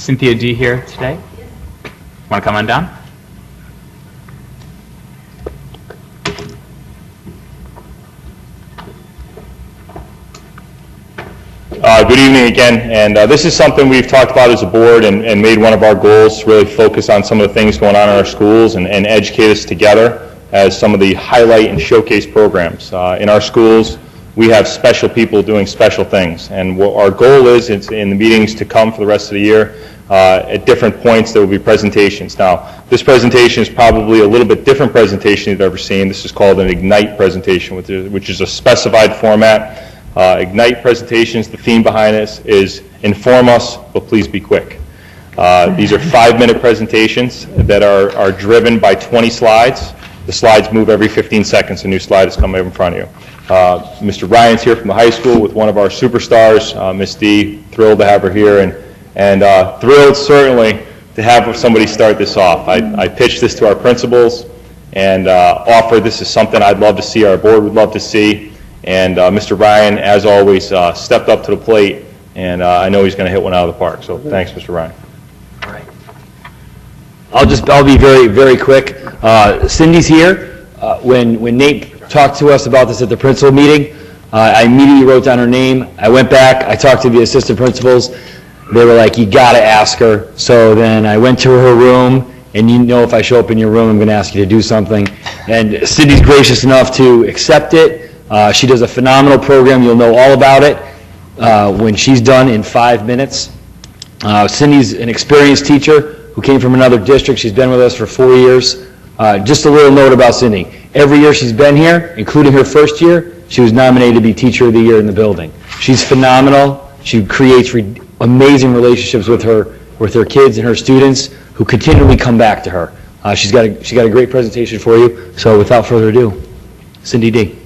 Cynthia D here today? Want to come on down? Good evening again, and this is something we've talked about as a board and made one of our goals to really focus on some of the things going on in our schools and educate us together as some of the highlight and showcase programs. In our schools, we have special people doing special things, and what our goal is in the meetings to come for the rest of the year. At different points there will be presentations. Now, this presentation is probably a little bit different presentation you've ever seen. This is called an Ignite presentation, which is a specified format. Ignite presentations, the theme behind this is inform us, but please be quick. These are 5-minute presentations that are driven by 20 slides. The slides move every 15 seconds. A new slide is coming up in front of you. Mr. Ryan's here from the high school with one of our superstars, Miss D. Thrilled to have her here, and thrilled certainly to have somebody start this off. I pitched this to our principals and offered this is something I'd love to see, our board would love to see. And Mr. Ryan, as always, stepped up to the plate, and I know he's going to hit one out of the park. So thanks, Mr. Ryan. All right. I'll be very, very quick. Cindy's here. When Nate talked to us about this at the principal meeting, I immediately wrote down her name. I went back. I talked to the assistant principals. They were like, "You got to ask her." So then I went to her room, and you know, if I show up in your room, I'm going to ask you to do something. And Cindy's gracious enough to accept it. She does a phenomenal program. You'll know all about it when she's done in 5 minutes. Cindy's an experienced teacher who came from another district. She's been with us for 4 years. Just a little note about Cindy. Every year she's been here, including her first year, she was nominated to be Teacher of the Year in the building. She's phenomenal. She creates amazing relationships with her kids and her students who continually come back to her. She's got a great presentation for you. So without further ado, Cindy D.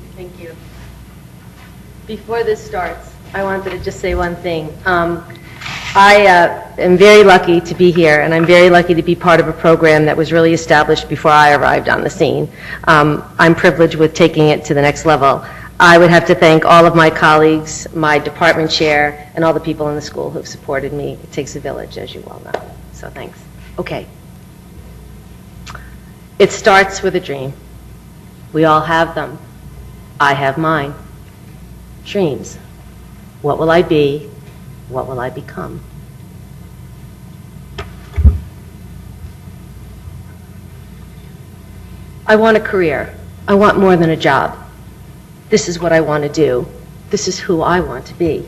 Before this starts, I wanted to just say one thing. I am very lucky to be here, and I'm very lucky to be part of a program that was really established before I arrived on the scene. I'm privileged with taking it to the next level. I would have to thank all of my colleagues, my department chair, and all the people in the school who've supported me. It takes a village, as you well know. So thanks. Okay. It starts with a dream. We all have them. I have mine. Dreams. What will I be? What will I become? I want a career. I want more than a job. This is what I want to do. This is who I want to be.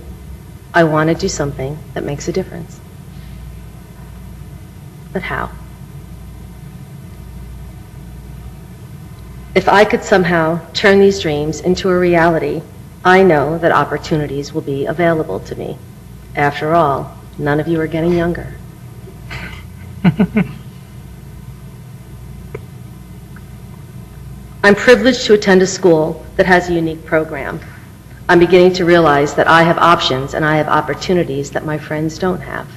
I want to do something that makes a difference. But how? If I could somehow turn these dreams into a reality, I know that opportunities will be available to me. After all, none of you are getting younger. I'm privileged to attend a school that has a unique program. I'm beginning to realize that I have options and I have opportunities that my friends don't have.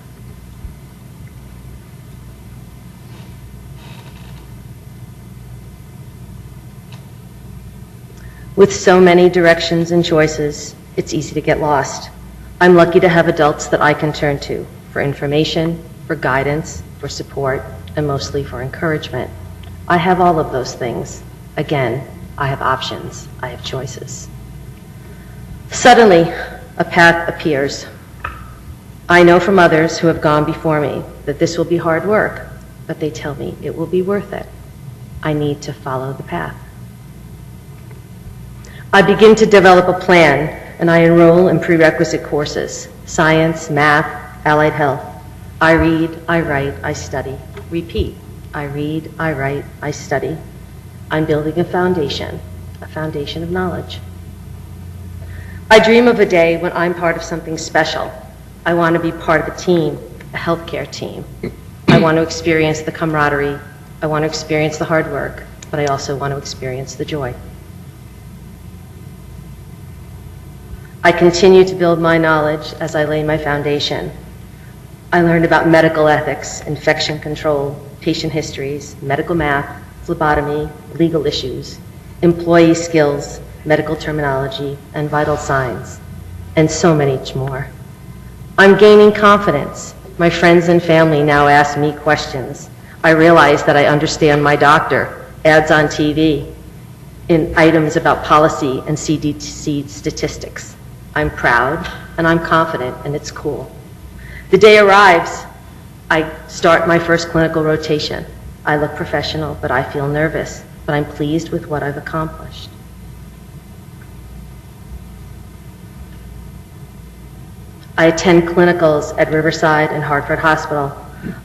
With so many directions and choices, it's easy to get lost. I'm lucky to have adults that I can turn to for information, for guidance, for support, and mostly for encouragement. I have all of those things. Again, I have options. I have choices. Suddenly, a path appears. I know from others who have gone before me that this will be hard work, but they tell me it will be worth it. I need to follow the path. I begin to develop a plan, and I enroll in prerequisite courses: science, math, allied health. I read, I write, I study. Repeat. I read, I write, I study. I'm building a foundation of knowledge. I dream of a day when I'm part of something special. I want to be part of a team, a healthcare team. I want to experience the camaraderie. I want to experience the hard work, but I also want to experience the joy. I continue to build my knowledge as I lay my foundation. I learned about medical ethics, infection control, patient histories, medical math, phlebotomy, legal issues, employee skills, medical terminology, and vital signs, and so many more. I'm gaining confidence My friends and family now ask me questions. I realize that I understand my doctor, ads on TV, in items about policy and CDC statistics. I'm proud and I'm confident, and it's cool. The day arrives, I start my first clinical rotation. I look professional, but I feel nervous, but I'm pleased with what I've accomplished. I attend clinicals at Riverside and Hartford Hospital.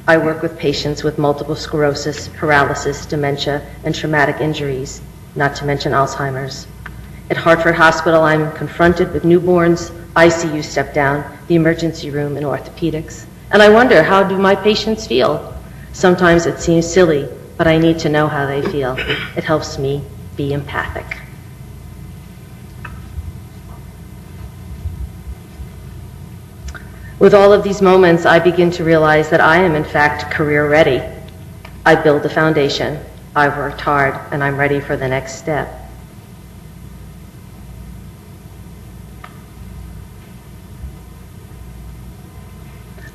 I work with patients with multiple sclerosis, paralysis, dementia, and traumatic injuries, not to mention Alzheimer's. At Hartford Hospital, I'm confronted with newborns, ICU step down, the emergency room, and orthopedics. And I wonder, how do my patients feel? Sometimes it seems silly, but I need to know how they feel. It helps me be empathic. With all of these moments, I begin to realize that I am in fact career ready. I build the foundation, I've worked hard, and I'm ready for the next step.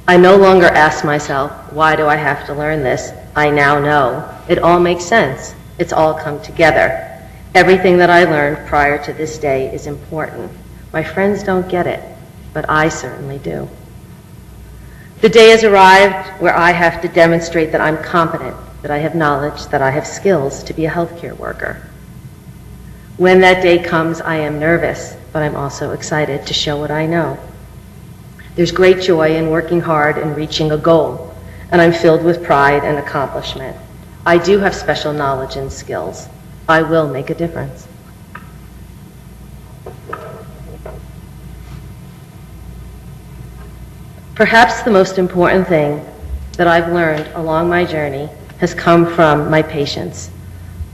I no longer ask myself, why do I have to learn this? I now know. It all makes sense. It's all come together. Everything that I learned prior to this day is important. My friends don't get it, but I certainly do. The day has arrived where I have to demonstrate that I'm competent, that I have knowledge, that I have skills to be a healthcare worker. When that day comes, I am nervous, but I'm also excited to show what I know. There's great joy in working hard and reaching a goal, and I'm filled with pride and accomplishment. I do have special knowledge and skills. I will make a difference. Perhaps the most important thing that I've learned along my journey has come from my patients.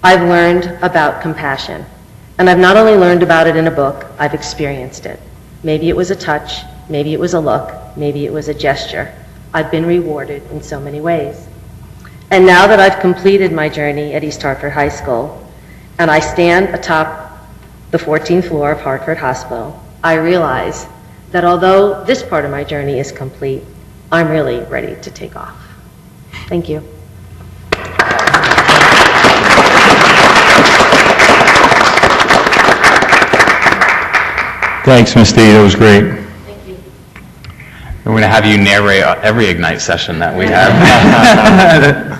I've learned about compassion, and I've not only learned about it in a book, I've experienced it. Maybe it was a touch, maybe it was a look, maybe it was a gesture. I've been rewarded in so many ways. And now that I've completed my journey at East Hartford High School, and I stand atop the 14th floor of Hartford Hospital, I realize that although this part of my journey is complete, I'm really ready to take off. Thank you. Thanks, Ms. Dee, that was great. Thank you. We're going to have you narrate every Ignite session that we have.